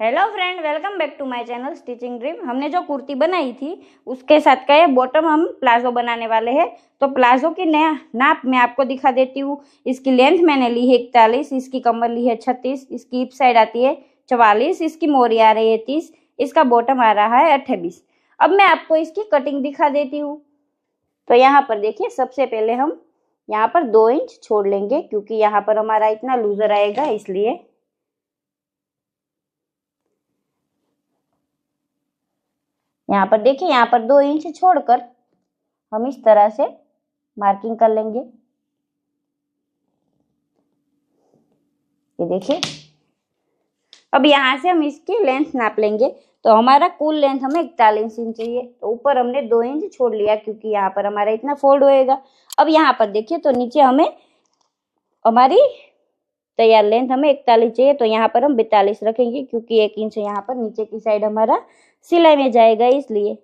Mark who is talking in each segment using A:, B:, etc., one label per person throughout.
A: Hello friend, welcome back to my channel stitching dream. हमने जो कुर्ती बनाई थी उसके साथ का ये बॉटम हम प्लाजो बनाने वाले हैं। तो प्लाजो की नया नाप मैं आपको दिखा देती हूँ। इसकी लेंथ मैंने ली है 41, इसकी कमर ली है 36, इसकी हिप साइड आती है 44, इसकी मोरी आ रही है 30, इसका बॉटम आ रहा है 28। अब मैं आपको इसकी कटिंग दिखा देती हूँ। तो यहाँ पर देखिए, सबसे पहले हम यहाँ पर 2 इंच छोड़ लेंगे क्योंकि यहाँ पर हमारा इतना लूजर आएगा, इसलिए यहाँ पर देखिए, यहाँ पर 2 इंच छोड़कर हम इस तरह से मार्किंग कर लेंगे। ये देखिए, अब यहाँ से हम इसकी लेंथ नाप लेंगे। तो हमारा कुल लेंथ हमें 41 इंच चाहिए, तो ऊपर हमने 2 इंच छोड़ लिया क्योंकि यहाँ पर हमारा इतना फोल्ड होएगा। अब यहाँ पर देखिए, तो नीचे हमें हमारी तैयार लेंथ हमें 41 चाहिए, तो यहाँ पर हम 42 रखेंगे क्योंकि 1 इंच यहाँ पर नीचे की साइड हमारा सिलाई में जाएगा, इसलिए।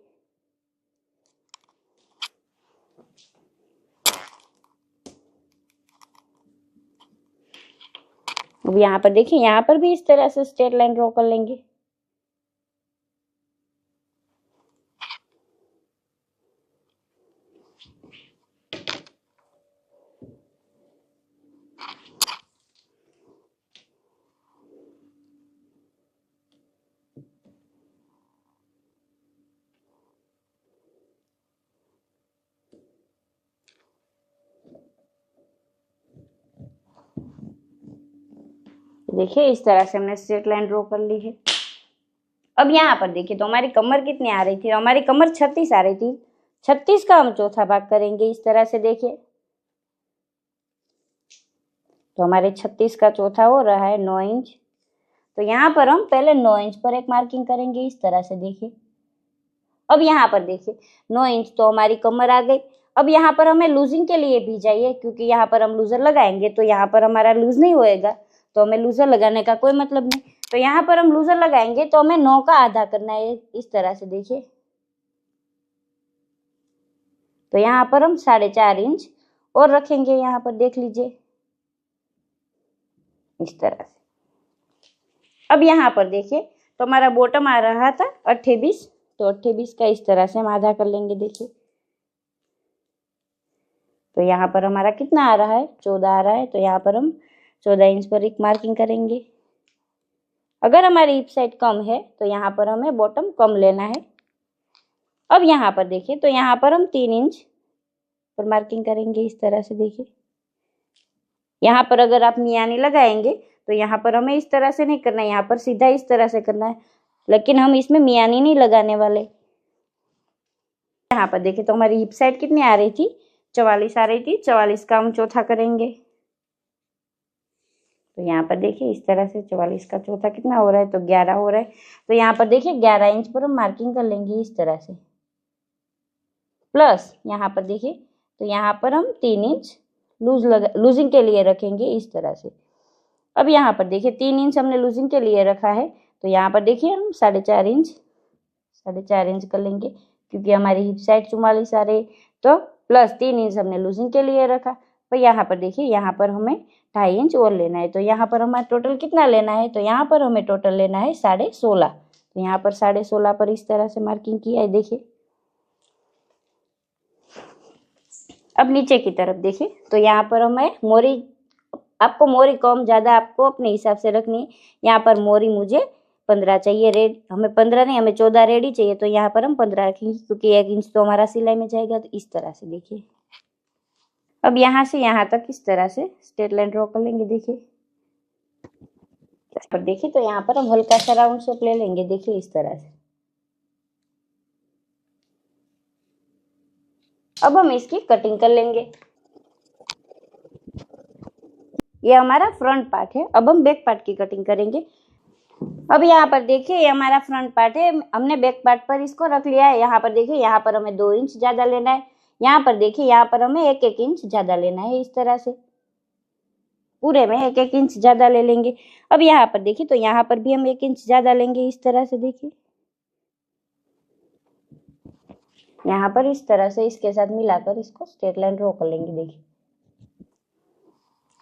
A: अब यहाँ पर देखिए, यहाँ पर भी इस तरह से स्ट्रेट लाइन ड्रॉ कर लेंगे। देखिए, इस तरह से हमने स्ट्रेट लाइन ड्रॉ कर ली है। अब यहाँ पर देखिए, तो हमारी कमर कितनी आ रही थी? हमारी कमर 36 आ रही थी। 36 का हम चौथा भाग करेंगे इस तरह से। देखिए, तो हमारे 36 का चौथा हो रहा है 9 इंच। तो यहाँ पर हम पहले 9 इंच पर एक मार्किंग करेंगे इस तरह से। देखिए, अब यहाँ पर देखिए 9 इंच तो हमारी कमर आ गई। अब यहाँ पर हमें लूजिंग के लिए भी चाहिए क्योंकि यहाँ पर हम लूजर लगाएंगे तो यहाँ पर हमारा लूज नहीं होएगा, तो हमें लूजर लगाने का कोई मतलब नहीं। तो यहाँ पर हम लूजर लगाएंगे तो हमें 9 का आधा करना है इस तरह से। देखिए, तो यहाँ पर हम 4.5 इंच और रखेंगे। यहाँ पर देख लीजिए इस तरह से। अब यहाँ पर देखिए, तो हमारा बॉटम आ रहा था 28, तो 28 का इस तरह से हम आधा कर लेंगे। देखिए, तो यहाँ पर हमारा कितना आ रहा है? 14 आ रहा है। तो यहाँ पर हम 14 इंच पर एक मार्किंग करेंगे। अगर हमारी हिप साइड कम है तो यहाँ पर हमें बॉटम कम लेना है। अब यहाँ पर देखिए, तो यहाँ पर हम 3 इंच पर मार्किंग करेंगे इस तरह से। देखिए, यहाँ पर अगर आप मियानी लगाएंगे तो यहाँ पर हमें इस तरह से नहीं करना है, यहाँ पर सीधा इस तरह से करना है, लेकिन हम इसमें मियानी नहीं लगाने वाले। यहाँ पर देखिए, तो हमारी हिप साइड कितनी आ रही थी? 44 आ रही थी। 44 का हम चौथा करेंगे। तो यहाँ पर देखिए, इस तरह से 44 का चौथा कितना हो रहा है? तो 11 हो रहा है। तो यहाँ पर देखिए 11 इंच पर हम मार्किंग कर लेंगे इस तरह से। प्लस यहाँ पर देखिए, तो यहाँ पर हम 3 इंच लूजिंग के लिए रखेंगे इस तरह से। अब यहाँ पर देखिए 3 इंच हमने लूजिंग के लिए रखा है, तो यहाँ पर देखिए हम 4.5 इंच कर लेंगे क्योंकि हमारी हिप साइड 44 आ रही। तो प्लस 3 इंच हमने लूजिंग के लिए रखा। तो यहाँ पर देखिए, यहाँ पर हमें 2.5 इंच और लेना है। तो यहाँ पर हमारा टोटल कितना लेना है? तो यहाँ पर हमें टोटल लेना है 16.5। तो यहाँ पर 16.5 पर इस तरह से मार्किंग किया है। देखिए, अब नीचे की तरफ देखिए, तो यहाँ पर हमें मोरी, आपको मोरी कम ज़्यादा आपको अपने हिसाब से रखनी है। यहाँ पर मोरी मुझे 15 चाहिए, रेड हमें 15 नहीं, हमें 14 रेडी चाहिए। तो यहाँ पर हम 15 रखेंगे क्योंकि 1 इंच तो हमारा सिलाई में जाएगा। तो इस तरह से देखिए, अब यहाँ से यहाँ तक इस तरह से स्ट्रेट लाइन ड्रॉ कर लेंगे। देखिए, पर देखिए, तो यहाँ पर हम हल्का सा राउंड शेप ले लेंगे। देखिए, इस तरह से। अब हम इसकी कटिंग कर लेंगे। ये हमारा फ्रंट पार्ट है। अब हम बैक पार्ट की कटिंग करेंगे। अब यहाँ पर देखिए, ये हमारा फ्रंट पार्ट है, हमने बैक पार्ट पर इसको रख लिया है। यहाँ पर देखिए, यहाँ पर हमें 2 इंच ज्यादा लेना है। यहाँ पर देखिए, यहाँ पर हमें 1-1 इंच ज्यादा लेना है इस तरह से। पूरे में 1-1 इंच ज्यादा ले लेंगे। अब यहाँ पर देखिए, तो यहाँ पर भी हम 1 इंच ज्यादा लेंगे इस तरह से। देखिए, यहाँ पर इस तरह से इसके साथ मिलाकर इसको स्ट्रेट लाइन ड्रॉ कर लेंगे। देखिए,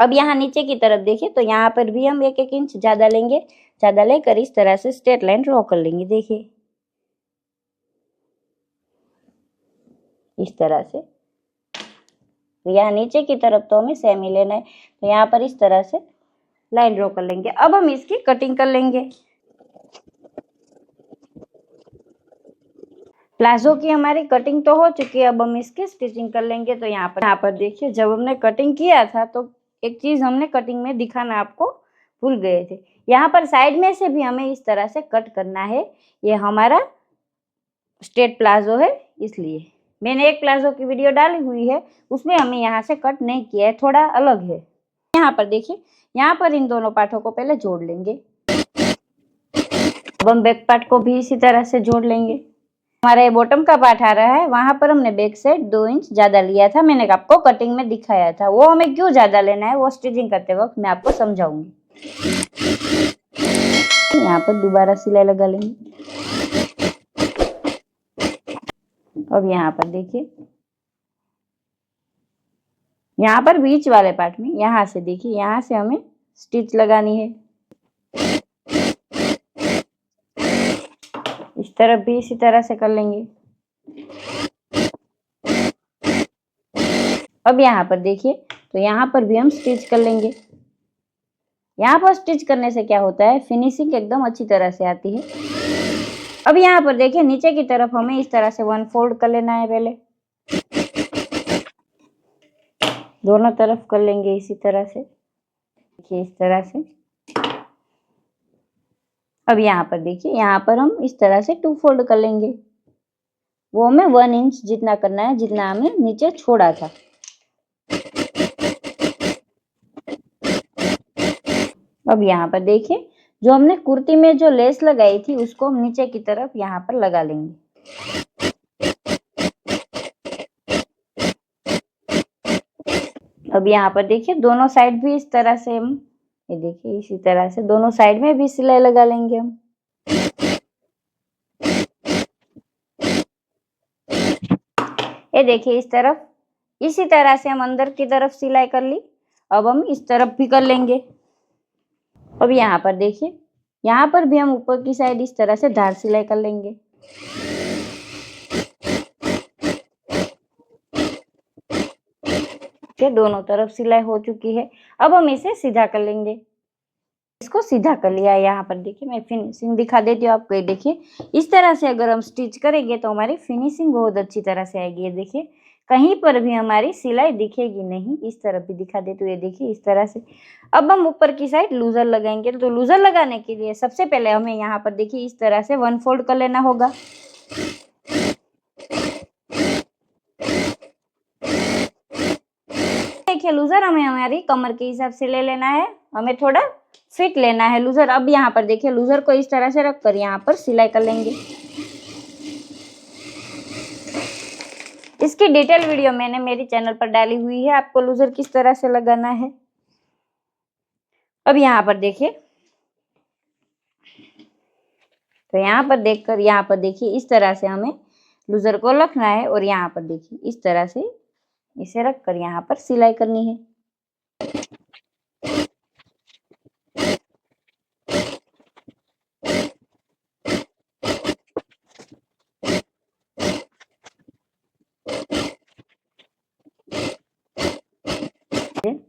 A: अब यहाँ नीचे की तरफ देखिए तो यहाँ पर भी हम 1-1 इंच ज्यादा लेंगे, ज्यादा लेकर इस तरह से स्ट्रेट लाइन ड्रॉ कर लेंगे। देखिए इस तरह से। तो यहाँ नीचे की तरफ तो हमें सेम ही लेना है, तो यहाँ पर इस तरह से लाइन ड्रॉ कर लेंगे। अब हम इसकी कटिंग कर लेंगे। प्लाजो की हमारी कटिंग तो हो चुकी है, अब हम इसकी स्टिचिंग कर लेंगे। तो यहाँ पर देखिए जब हमने कटिंग किया था तो एक चीज हमने कटिंग में दिखाना आपको भूल गए थे। यहाँ पर साइड में से भी हमें इस तरह से कट करना है। ये हमारा स्ट्रेट प्लाजो है, इसलिए मैंने एक प्लाजो की वीडियो डाली हुई है, उसमें हमें यहाँ से कट नहीं किया है, थोड़ा अलग है। यहाँ पर देखिए, यहाँ पर इन दोनों पार्टों को पहले जोड़ लेंगे। अब हम बैक पार्ट को भी इसी तरह से जोड़ लेंगे। हमारा ये बॉटम का पार्ट आ रहा है, वहां पर हमने बैक साइड 2 इंच ज्यादा लिया था, मैंने आपको कटिंग में दिखाया था। वो हमें क्यों ज्यादा लेना है वो स्टिचिंग करते वक्त मैं आपको समझाऊंगी। यहाँ पर दोबारा सिलाई लगा लेंगे। अब यहाँ पर देखिए, यहाँ पर बीच वाले पार्ट में यहाँ से देखिए, यहाँ से हमें स्टिच लगानी है। इस तरफ भी इसी तरह से कर लेंगे। अब यहाँ पर देखिए, तो यहाँ पर भी हम स्टिच कर लेंगे। यहाँ पर स्टिच करने से क्या होता है, फिनिशिंग एकदम अच्छी तरह से आती है। अब यहाँ पर देखिए, नीचे की तरफ हमें इस तरह से 1 फोल्ड कर लेना है। पहले दोनों तरफ कर लेंगे इसी तरह से, देखिए इस तरह से। अब यहाँ पर देखिए, यहाँ पर हम इस तरह से 2 फोल्ड कर लेंगे। वो हमें 1 इंच जितना करना है, जितना हमने नीचे छोड़ा था। अब यहाँ पर देखिए, जो हमने कुर्ती में जो लेस लगाई थी उसको हम नीचे की तरफ यहाँ पर लगा लेंगे। अब यहाँ पर देखिए, दोनों साइड भी इस तरह से हम, ये देखिए इसी तरह से दोनों साइड में भी सिलाई लगा लेंगे हम। ये देखिए इस तरफ, इसी तरह से हम अंदर की तरफ सिलाई कर ली। अब हम इस तरफ भी कर लेंगे। अब यहाँ पर देखिए, यहाँ पर भी हम ऊपर की साइड इस तरह से धार सिलाई कर लेंगे। दोनों तरफ सिलाई हो चुकी है। अब हम इसे सीधा कर लेंगे। इसको सीधा कर लिया। यहाँ पर देखिए, मैं फिनिशिंग दिखा देती हूँ आपको। ये देखिए, इस तरह से अगर हम स्टिच करेंगे तो हमारी फिनिशिंग बहुत अच्छी तरह से आएगी। ये देखिए, कहीं पर भी हमारी सिलाई दिखेगी नहीं। इस तरफ भी दिखा देती हूँ, ये देखिए इस तरह से। अब हम ऊपर की साइड लूजर लगाएंगे। तो लूजर लगाने के लिए सबसे पहले हमें यहाँ पर देखिए इस तरह से 1 फोल्ड कर लेना होगा। देखिए, लूजर हमें हमारी कमर के हिसाब से ले लेना है, हमें थोड़ा फिट लेना है लूजर। अब यहाँ पर देखिए, लूजर को इस तरह से रखकर यहाँ पर सिलाई कर लेंगे। इसकी डिटेल वीडियो मैंने मेरी चैनल पर डाली हुई है, आपको लूजर किस तरह से लगाना है। अब यहाँ पर देखिए, तो यहाँ पर देखकर यहाँ पर देखिए इस तरह से हमें लूजर को रखना है, और यहाँ पर देखिए इस तरह से इसे रखकर यहाँ पर सिलाई करनी है।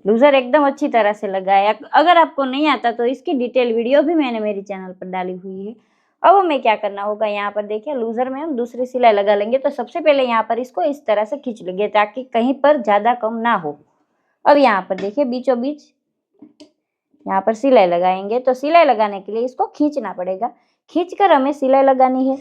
A: लूजर एकदम अच्छी तरह से लगाया। अगर आपको नहीं आता तो इसकी डिटेल वीडियो भी मैंने मेरी चैनल पर डाली हुई है। अब हमें क्या करना होगा, यहाँ पर देखिए लूजर में हम दूसरी सिलाई लगा लेंगे। तो सबसे पहले यहाँ पर इसको इस तरह से खींच लेंगे ताकि कहीं पर ज्यादा कम ना हो। अब यहाँ पर देखिए बीचों बीच यहाँ पर सिलाई लगाएंगे। तो सिलाई लगाने के लिए इसको खींचना पड़ेगा, खींचकर हमें सिलाई लगानी है।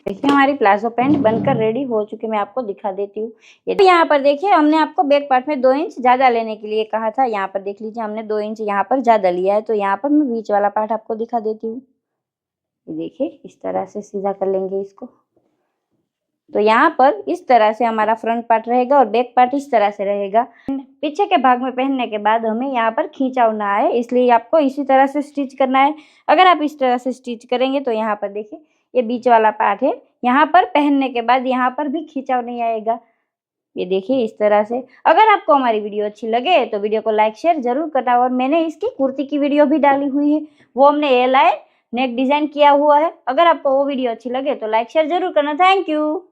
A: देखिए, हमारी प्लाजो पैंट बनकर रेडी हो चुकी है। मैं आपको दिखा देती हूँ। ये तो यहाँ पर देखिए, हमने आपको बैक पार्ट में 2 इंच ज्यादा लेने के लिए कहा था। यहाँ पर देख लीजिए, हमने 2 इंच यहाँ पर ज्यादा लिया है। तो यहाँ पर मैं बीच वाला पार्ट आपको दिखा देती हूँ। ये देखिए, इस तरह से सीधा कर लेंगे इसको। तो यहाँ पर इस तरह से हमारा फ्रंट पार्ट रहेगा और बैक पार्ट इस तरह से रहेगा। पीछे के भाग में पहनने के बाद हमें यहाँ पर खींचाव ना आए, इसलिए आपको इसी तरह से स्टिच करना है। अगर आप इस तरह से स्टिच करेंगे तो यहाँ पर देखिए, ये बीच वाला पार्ट है। यहाँ पर पहनने के बाद यहाँ पर भी खिंचाव नहीं आएगा। ये देखिए इस तरह से। अगर आपको हमारी वीडियो अच्छी लगे तो वीडियो को लाइक शेयर जरूर करना। और मैंने इसकी कुर्ती की वीडियो भी डाली हुई है, वो हमने ए लाइन नेक डिजाइन किया हुआ है। अगर आपको वो वीडियो अच्छी लगे तो लाइक शेयर जरूर करना। Thank you.